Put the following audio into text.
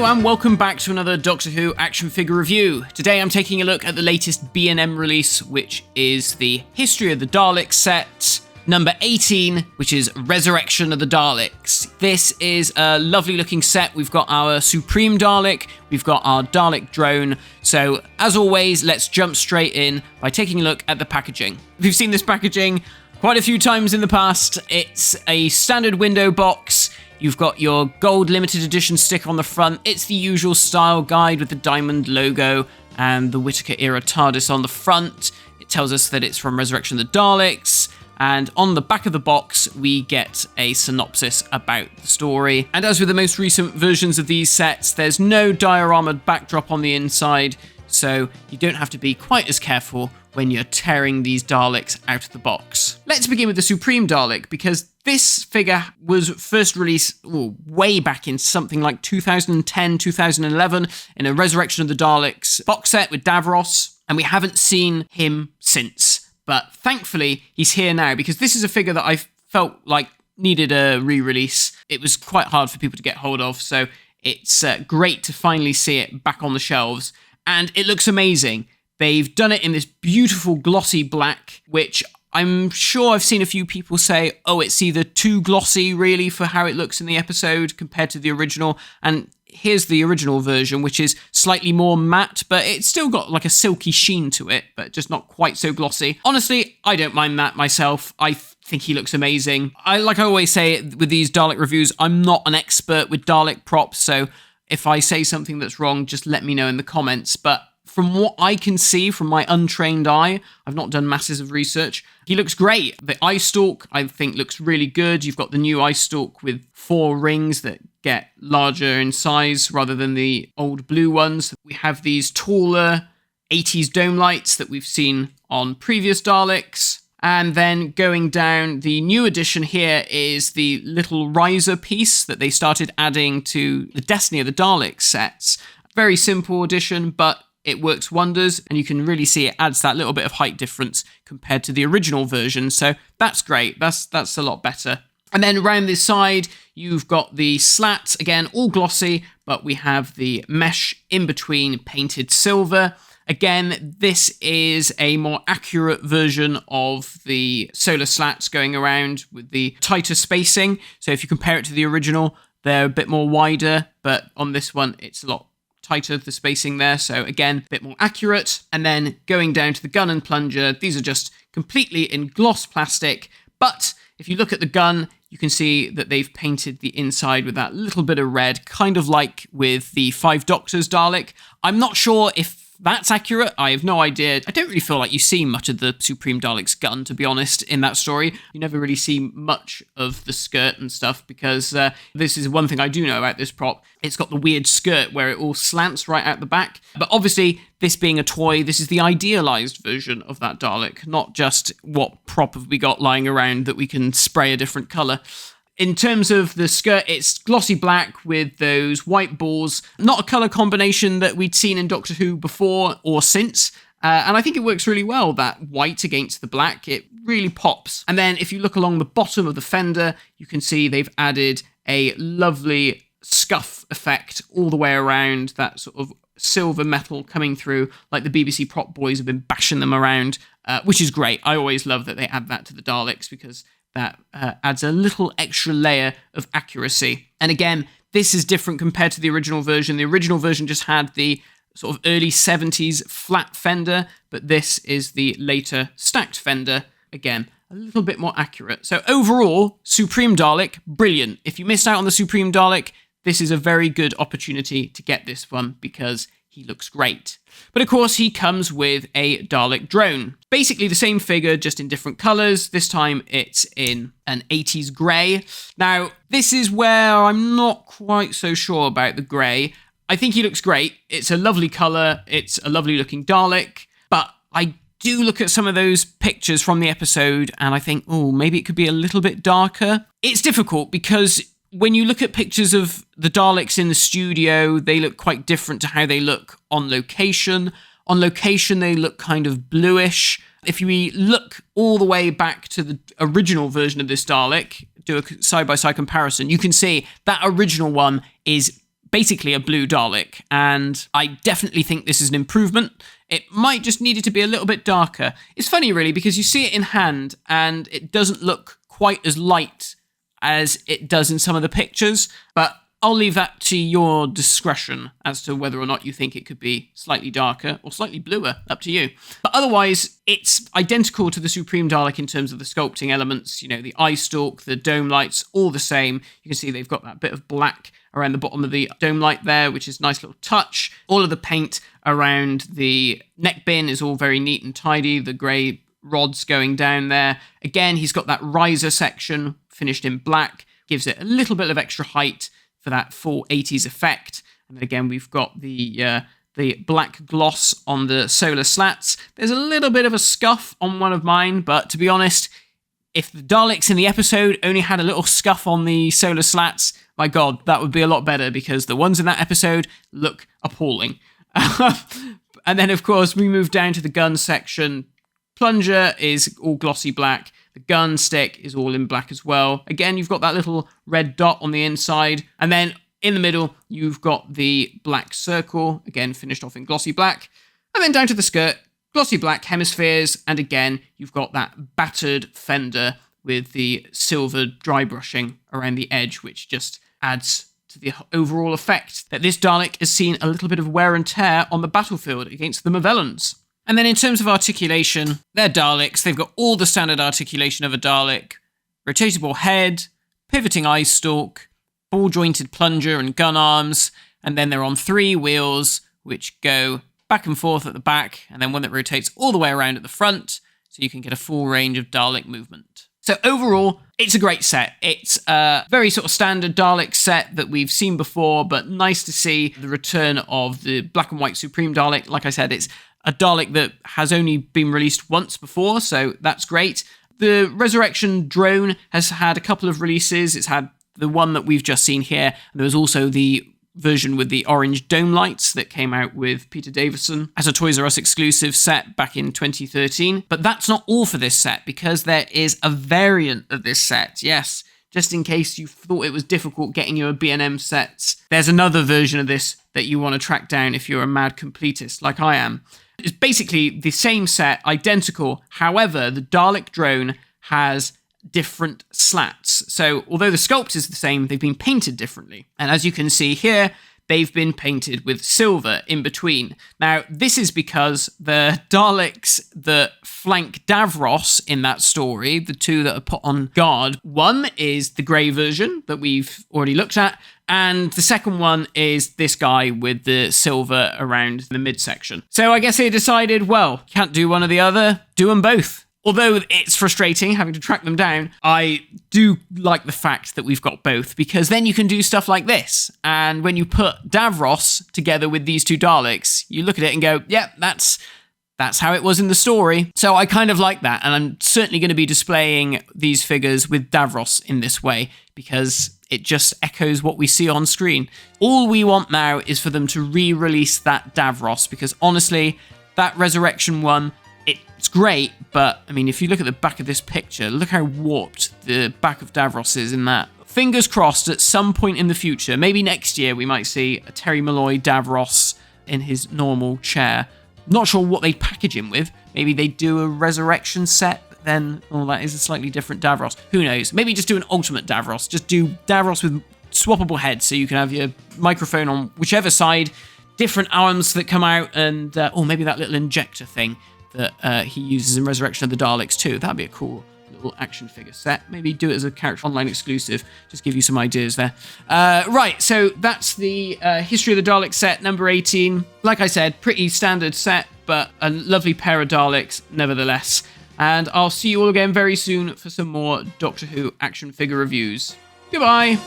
Hello and welcome back to another Doctor Who action figure review. Today I'm taking a look at the latest B&M release, which is the History of the Daleks set, number 18, which is Resurrection of the Daleks. This is a lovely looking set. We've got our Supreme Dalek, we've got our Dalek Drone. So as always, let's jump straight in by taking a look at the packaging. We've seen this packaging quite a few times in the past. It's a standard window box. You've got your gold limited edition sticker on the front. It's the usual style guide with the diamond logo and the Whittaker era TARDIS on the front. It tells us that it's from Resurrection of the Daleks. And on the back of the box, we get a synopsis about the story. And as with the most recent versions of these sets, there's no diorama'd backdrop on the inside, so you don't have to be quite as careful when you're tearing these Daleks out of the box. Let's begin with the Supreme Dalek, because this figure was first released way back in something like 2010, 2011, in a Resurrection of the Daleks box set with Davros, and we haven't seen him since. But thankfully, he's here now, because this is a figure that I felt like needed a re-release. It was quite hard for people to get hold of, so it's great to finally see it back on the shelves. And it looks amazing. They've done it in this beautiful glossy black, which I'm sure I've seen a few people say, oh, it's either too glossy, really, for how it looks in the episode compared to the original. And here's the original version, which is slightly more matte, but it's still got like a silky sheen to it, but just not quite so glossy. Honestly, I don't mind that myself. I think he looks amazing. Like I always say with these Dalek reviews, I'm not an expert with Dalek props, so if I say something that's wrong, just let me know in the comments. But from what I can see from my untrained eye, I've not done masses of research, he looks great. The eye stalk, I think, looks really good. You've got the new eye stalk with 4 rings that get larger in size rather than the old blue ones. We have these taller 80s dome lights that we've seen on previous Daleks. And then going down, the new addition here is the little riser piece that they started adding to the Destiny of the Daleks sets. Very simple addition, but it works wonders, and you can really see it adds that little bit of height difference compared to the original version. So that's great. That's a lot better. And then around this side, you've got the slats, again, all glossy, but we have the mesh in between painted silver. Again, this is a more accurate version of the solar slats going around with the tighter spacing. So if you compare it to the original, they're a bit more wider, but on this one, it's a lot tighter, the spacing there. So again, a bit more accurate. And then going down to the gun and plunger, these are just completely in gloss plastic. But if you look at the gun, you can see that they've painted the inside with that little bit of red, kind of like with the 5 Doctors Dalek. I'm not sure if that's accurate. I have no idea. I don't really feel like you see much of the Supreme Dalek's gun, to be honest, in that story. You never really see much of the skirt and stuff, because this is one thing I do know about this prop. It's got the weird skirt where it all slants right out the back. But obviously, this being a toy, this is the idealized version of that Dalek, not just what prop have we got lying around that we can spray a different color. In terms of the skirt, it's glossy black with those white balls. Not a colour combination that we'd seen in Doctor Who before or since. And I think it works really well, that white against the black. It really pops. And then if you look along the bottom of the fender, you can see they've added a lovely scuff effect all the way around, that sort of silver metal coming through, like the BBC prop boys have been bashing them around, which is great. I always love that they add that to the Daleks, because that adds a little extra layer of accuracy. And again, this is different compared to the original version. The original version just had the sort of early 70s flat fender, but this is the later stacked fender. Again, a little bit more accurate. So overall, Supreme Dalek, brilliant. If you missed out on the Supreme Dalek, this is a very good opportunity to get this one, because he looks great. But of course, he comes with a Dalek Drone. Basically the same figure, just in different colours. This time it's in an 80s grey. Now, this is where I'm not quite so sure about the grey. I think he looks great. It's a lovely colour. It's a lovely looking Dalek. But I do look at some of those pictures from the episode and I think, oh, maybe it could be a little bit darker. It's difficult because when you look at pictures of the Daleks in the studio, they look quite different to how they look on location. On location, they look kind of bluish. If we look all the way back to the original version of this Dalek, do a side-by-side comparison, you can see that original one is basically a blue Dalek, and I definitely think this is an improvement. It might just need it to be a little bit darker. It's funny, really, because you see it in hand, and it doesn't look quite as light as it does in some of the pictures, but I'll leave that to your discretion as to whether or not you think it could be slightly darker or slightly bluer, up to you. But otherwise, it's identical to the Supreme Dalek in terms of the sculpting elements, you know, the eye stalk, the dome lights, all the same. You can see they've got that bit of black around the bottom of the dome light there, which is a nice little touch. All of the paint around the neck bin is all very neat and tidy, the grey rods going down there. Again, he's got that riser section finished in black, gives it a little bit of extra height for that full 80s effect. And then again, we've got the black gloss on the solar slats. There's a little bit of a scuff on one of mine, but to be honest, if the Daleks in the episode only had a little scuff on the solar slats, my God, that would be a lot better, because the ones in that episode look appalling. And then, of course, we move down to the gun section. Plunger is all glossy black. The gun stick is all in black as well. Again, you've got that little red dot on the inside. And then in the middle, you've got the black circle, again, finished off in glossy black. And then down to the skirt, glossy black hemispheres. And again, you've got that battered fender with the silver dry brushing around the edge, which just adds to the overall effect that this Dalek has seen a little bit of wear and tear on the battlefield against the Movellans. And then in terms of articulation, they're Daleks. They've got all the standard articulation of a Dalek. Rotatable head, pivoting eye stalk, ball-jointed plunger and gun arms, and then they're on 3 wheels, which go back and forth at the back, and then one that rotates all the way around at the front, so you can get a full range of Dalek movement. So overall, it's a great set. It's a very sort of standard Dalek set that we've seen before, but nice to see the return of the black and white Supreme Dalek. Like I said, it's a Dalek that has only been released once before, so that's great. The Resurrection Drone has had a couple of releases. It's had the one that we've just seen here, and there was also the version with the orange dome lights that came out with Peter Davison as a Toys R Us exclusive set back in 2013. But that's not all for this set, because there is a variant of this set. Yes, just in case you thought it was difficult getting your B&M sets, there's another version of this that you want to track down if you're a mad completist like I am. It's basically the same set, identical. However, the Dalek Drone has different slats. So although the sculpt is the same, they've been painted differently. And as you can see here, they've been painted with silver in between. Now, this is because the Daleks that flank Davros in that story, the two that are put on guard, one is the grey version that we've already looked at, and the second one is this guy with the silver around the midsection. So I guess they decided, well, can't do one or the other, do them both. Although it's frustrating having to track them down, I do like the fact that we've got both, because then you can do stuff like this. And when you put Davros together with these two Daleks, you look at it and go, yep, that's how it was in the story. So I kind of like that, and I'm certainly going to be displaying these figures with Davros in this way, because it just echoes what we see on screen. All we want now is for them to re-release that Davros, because honestly, that Resurrection one, it's great, but I mean, if you look at the back of this picture, look how warped the back of Davros is in that. Fingers crossed at some point in the future, maybe next year, we might see a Terry Malloy Davros in his normal chair. Not sure what they'd package him with. Maybe they'd do a Resurrection set, but then, oh, that is a slightly different Davros. Who knows? Maybe just do an Ultimate Davros. Just do Davros with swappable heads, so you can have your microphone on whichever side, different arms that come out, and, or maybe that little injector thing that he uses in Resurrection of the Daleks too. That'd be a cool little action figure set. Maybe do it as a character online exclusive. Just give you some ideas there. Right, so that's the History of the Dalek set, number 18. Like I said, pretty standard set, but a lovely pair of Daleks nevertheless. And I'll see you all again very soon for some more Doctor Who action figure reviews. Goodbye!